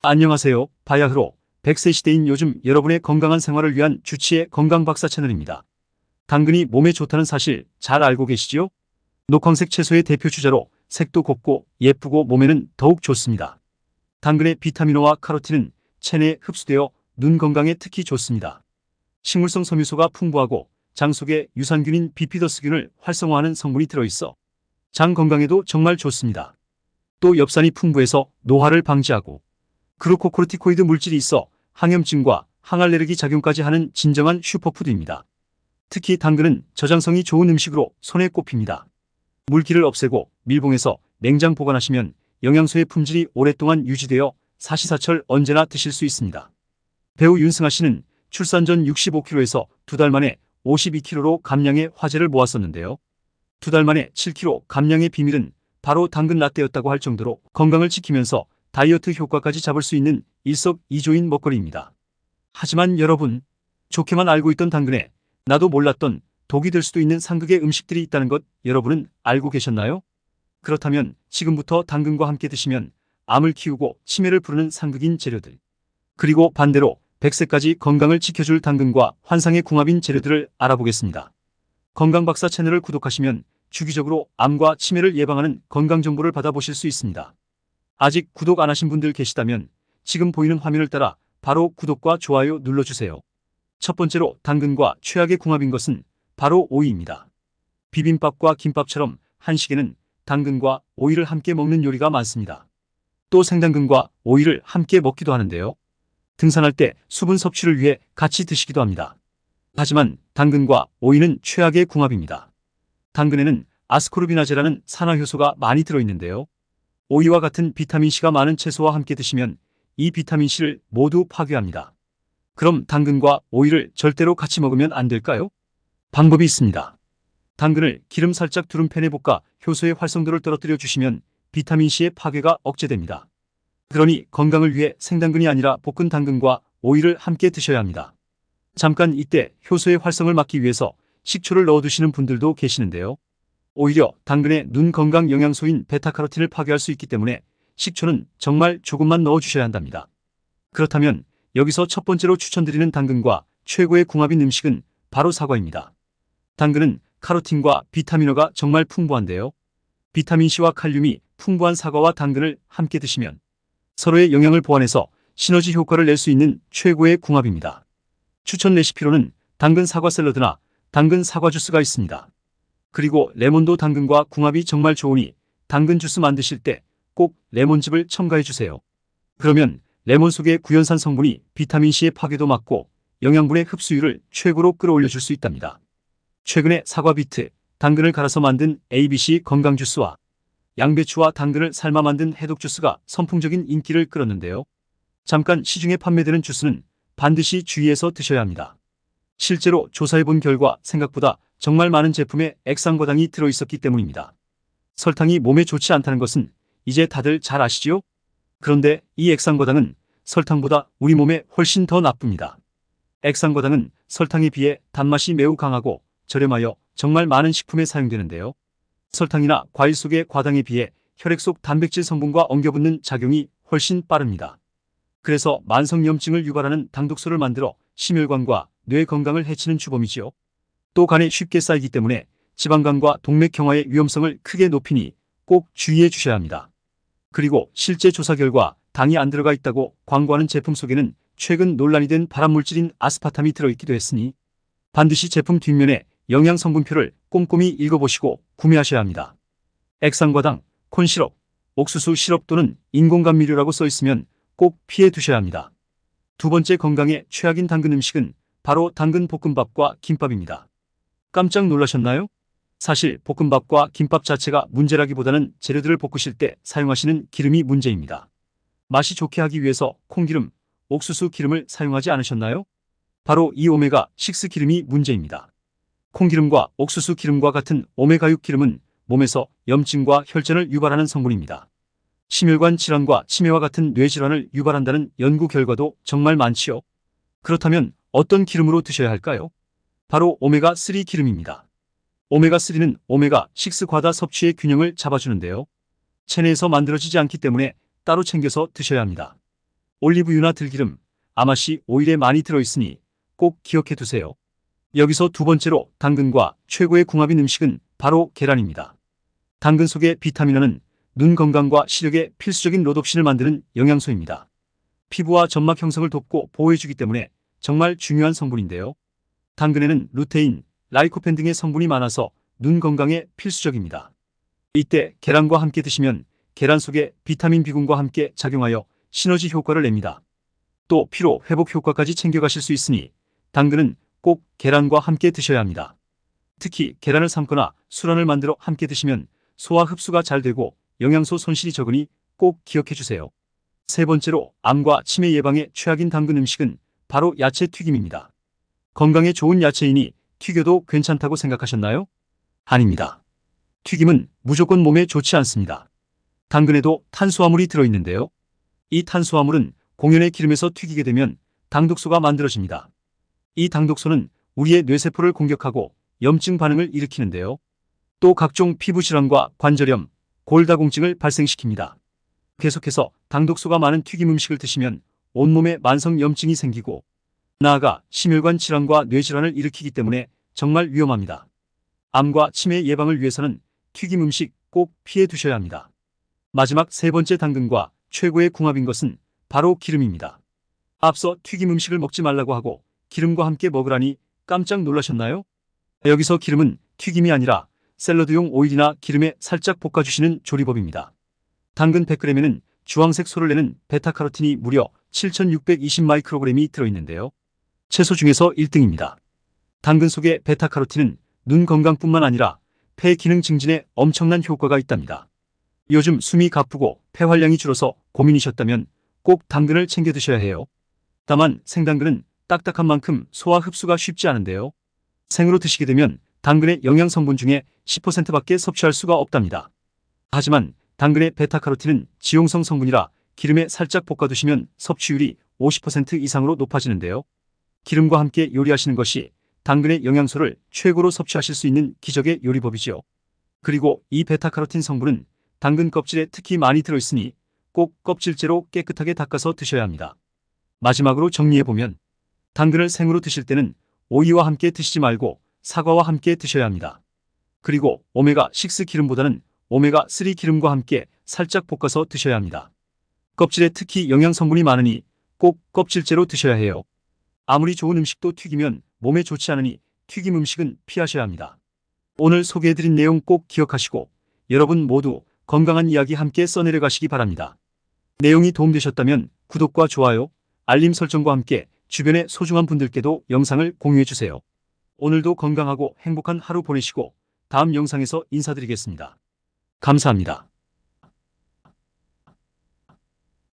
안녕하세요. 바야흐로 100세 시대인 요즘 여러분의 건강한 생활을 위한 주치의 건강박사 채널입니다. 당근이 몸에 좋다는 사실 잘 알고 계시지요? 녹황색 채소의 대표 주자로 색도 곱고 예쁘고 몸에는 더욱 좋습니다. 당근의 비타민O와 카로틴은 체내에 흡수되어 눈 건강에 특히 좋습니다. 식물성 섬유소가 풍부하고 장 속에 유산균인 비피더스균을 활성화하는 성분이 들어있어 장 건강에도 정말 좋습니다. 또 엽산이 풍부해서 노화를 방지하고 그루코코르티코이드 물질이 있어 항염증과 항알레르기 작용까지 하는 진정한 슈퍼푸드입니다. 특히 당근은 저장성이 좋은 음식으로 손에 꼽힙니다. 물기를 없애고 밀봉해서 냉장 보관하시면 영양소의 품질이 오랫동안 유지되어 사시사철 언제나 드실 수 있습니다. 배우 윤승아 씨는 출산 전 65kg에서 2달 만에 52kg로 감량의 화제를 모았었는데요. 2달 만에 7kg 감량의 비밀은 바로 당근 라떼였다고 할 정도로 건강을 지키면서 다이어트 효과까지 잡을 수 있는 일석이조인 먹거리입니다. 하지만 여러분, 좋게만 알고 있던 당근에 나도 몰랐던 독이 될 수도 있는 상극의 음식들이 있다는 것 여러분은 알고 계셨나요? 그렇다면 지금부터 당근과 함께 드시면 암을 키우고 치매를 부르는 상극인 재료들, 그리고 반대로 100세까지 건강을 지켜줄 당근과 환상의 궁합인 재료들을 알아보겠습니다. 건강박사 채널을 구독하시면 주기적으로 암과 치매를 예방하는 건강정보를 받아보실 수 있습니다. 아직 구독 안 하신 분들 계시다면 지금 보이는 화면을 따라 바로 구독과 좋아요 눌러주세요. 첫 번째로 당근과 최악의 궁합인 것은 바로 오이입니다. 비빔밥과 김밥처럼 한식에는 당근과 오이를 함께 먹는 요리가 많습니다. 또 생당근과 오이를 함께 먹기도 하는데요. 등산할 때 수분 섭취를 위해 같이 드시기도 합니다. 하지만 당근과 오이는 최악의 궁합입니다. 당근에는 아스코르비나제라는 산화효소가 많이 들어있는데요. 오이와 같은 비타민C가 많은 채소와 함께 드시면 이 비타민C를 모두 파괴합니다. 그럼 당근과 오이를 절대로 같이 먹으면 안 될까요? 방법이 있습니다. 당근을 기름 살짝 두른 팬에 볶아 효소의 활성도를 떨어뜨려 주시면 비타민C의 파괴가 억제됩니다. 그러니 건강을 위해 생당근이 아니라 볶은 당근과 오이를 함께 드셔야 합니다. 잠깐 이때 효소의 활성을 막기 위해서 식초를 넣어두시는 분들도 계시는데요. 오히려 당근의 눈 건강 영양소인 베타카로틴을 파괴할 수 있기 때문에 식초는 정말 조금만 넣어주셔야 한답니다. 그렇다면 여기서 첫 번째로 추천드리는 당근과 최고의 궁합인 음식은 바로 사과입니다. 당근은 카로틴과 비타민O가 정말 풍부한데요. 비타민C와 칼륨이 풍부한 사과와 당근을 함께 드시면 서로의 영양을 보완해서 시너지 효과를 낼 수 있는 최고의 궁합입니다. 추천 레시피로는 당근 사과 샐러드나 당근 사과 주스가 있습니다. 그리고 레몬도 당근과 궁합이 정말 좋으니 당근 주스 만드실 때 꼭 레몬즙을 첨가해주세요. 그러면 레몬 속의 구연산 성분이 비타민C의 파괴도 막고 영양분의 흡수율을 최고로 끌어올려줄 수 있답니다. 최근에 사과, 비트, 당근을 갈아서 만든 ABC 건강 주스와 양배추와 당근을 삶아 만든 해독 주스가 선풍적인 인기를 끌었는데요. 잠깐 시중에 판매되는 주스는 반드시 주의해서 드셔야 합니다. 실제로 조사해본 결과 생각보다 정말 많은 제품에 액상과당이 들어있었기 때문입니다. 설탕이 몸에 좋지 않다는 것은 이제 다들 잘 아시지요? 그런데 이 액상과당은 설탕보다 우리 몸에 훨씬 더 나쁩니다. 액상과당은 설탕에 비해 단맛이 매우 강하고 저렴하여 정말 많은 식품에 사용되는데요. 설탕이나 과일 속의 과당에 비해 혈액 속 단백질 성분과 엉겨붙는 작용이 훨씬 빠릅니다. 그래서 만성염증을 유발하는 당독소를 만들어 심혈관과 뇌 건강을 해치는 주범이지요. 또 간에 쉽게 쌓이기 때문에 지방간과 동맥경화의 위험성을 크게 높이니 꼭 주의해 주셔야 합니다. 그리고 실제 조사 결과 당이 안 들어가 있다고 광고하는 제품 속에는 최근 논란이 된 발암물질인 아스파탐이 들어있기도 했으니 반드시 제품 뒷면에 영양성분표를 꼼꼼히 읽어보시고 구매하셔야 합니다. 액상과당, 콘시럽, 옥수수 시럽 또는 인공감미료라고 써있으면 꼭 피해 두셔야 합니다. 두 번째 건강에 최악인 당근 음식은 바로 당근 볶음밥과 김밥입니다. 깜짝 놀라셨나요? 사실 볶음밥과 김밥 자체가 문제라기보다는 재료들을 볶으실 때 사용하시는 기름이 문제입니다. 맛이 좋게 하기 위해서 콩기름, 옥수수 기름을 사용하지 않으셨나요? 바로 이 오메가6 기름이 문제입니다. 콩기름과 옥수수 기름과 같은 오메가6 기름은 몸에서 염증과 혈전을 유발하는 성분입니다. 심혈관 질환과 치매와 같은 뇌질환을 유발한다는 연구 결과도 정말 많지요. 그렇다면 어떤 기름으로 드셔야 할까요? 바로 오메가3 기름입니다. 오메가3는 오메가6 과다 섭취의 균형을 잡아주는데요. 체내에서 만들어지지 않기 때문에 따로 챙겨서 드셔야 합니다. 올리브유나 들기름, 아마씨 오일에 많이 들어있으니 꼭 기억해 두세요. 여기서 두 번째로 당근과 최고의 궁합인 음식은 바로 계란입니다. 당근 속의 비타민은 눈 건강과 시력에 필수적인 롯옵신을 만드는 영양소입니다. 피부와 점막 형성을 돕고 보호해주기 때문에 정말 중요한 성분인데요. 당근에는 루테인, 라이코펜 등의 성분이 많아서 눈 건강에 필수적입니다. 이때 계란과 함께 드시면 계란 속의 비타민 B군과 함께 작용하여 시너지 효과를 냅니다. 또 피로 회복 효과까지 챙겨가실 수 있으니 당근은 꼭 계란과 함께 드셔야 합니다. 특히 계란을 삶거나 술안을 만들어 함께 드시면 소화 흡수가 잘 되고 영양소 손실이 적으니 꼭 기억해 주세요. 세 번째로 암과 치매 예방에 최악인 당근 음식은 바로 야채 튀김입니다. 건강에 좋은 야채이니 튀겨도 괜찮다고 생각하셨나요? 아닙니다. 튀김은 무조건 몸에 좋지 않습니다. 당근에도 탄수화물이 들어있는데요. 이 탄수화물은 공연의 기름에서 튀기게 되면 당독소가 만들어집니다. 이 당독소는 우리의 뇌세포를 공격하고 염증 반응을 일으키는데요. 또 각종 피부질환과 관절염, 골다공증을 발생시킵니다. 계속해서 당독소가 많은 튀김 음식을 드시면 온몸에 만성염증이 생기고 나아가 심혈관 질환과 뇌질환을 일으키기 때문에 정말 위험합니다. 암과 치매 예방을 위해서는 튀김 음식 꼭 피해 두셔야 합니다. 마지막 세 번째 당근과 최고의 궁합인 것은 바로 기름입니다. 앞서 튀김 음식을 먹지 말라고 하고 기름과 함께 먹으라니 깜짝 놀라셨나요? 여기서 기름은 튀김이 아니라 샐러드용 오일이나 기름에 살짝 볶아주시는 조리법입니다. 당근 100g에는 주황색 소를 내는 베타카로틴이 무려 7620마이크로그램이 들어있는데요. 채소 중에서 1등입니다. 당근 속의 베타카로틴은 눈 건강뿐만 아니라 폐 기능 증진에 엄청난 효과가 있답니다. 요즘 숨이 가쁘고 폐활량이 줄어서 고민이셨다면 꼭 당근을 챙겨 드셔야 해요. 다만 생당근은 딱딱한 만큼 소화 흡수가 쉽지 않은데요. 생으로 드시게 되면 당근의 영양 성분 중에 10%밖에 섭취할 수가 없답니다. 하지만 당근의 베타카로틴은 지용성 성분이라 기름에 살짝 볶아두시면 섭취율이 50% 이상으로 높아지는데요. 기름과 함께 요리하시는 것이 당근의 영양소를 최고로 섭취하실 수 있는 기적의 요리법이지요. 그리고 이 베타카로틴 성분은 당근 껍질에 특히 많이 들어있으니 꼭 껍질째로 깨끗하게 닦아서 드셔야 합니다. 마지막으로 정리해보면 당근을 생으로 드실 때는 오이와 함께 드시지 말고 사과와 함께 드셔야 합니다. 그리고 오메가6 기름보다는 오메가3 기름과 함께 살짝 볶아서 드셔야 합니다. 껍질에 특히 영양 성분이 많으니 꼭 껍질째로 드셔야 해요. 아무리 좋은 음식도 튀기면 몸에 좋지 않으니 튀김 음식은 피하셔야 합니다. 오늘 소개해드린 내용 꼭 기억하시고 여러분 모두 건강한 이야기 함께 써내려 가시기 바랍니다. 내용이 도움되셨다면 구독과 좋아요, 알림 설정과 함께 주변의 소중한 분들께도 영상을 공유해주세요. 오늘도 건강하고 행복한 하루 보내시고 다음 영상에서 인사드리겠습니다. 감사합니다.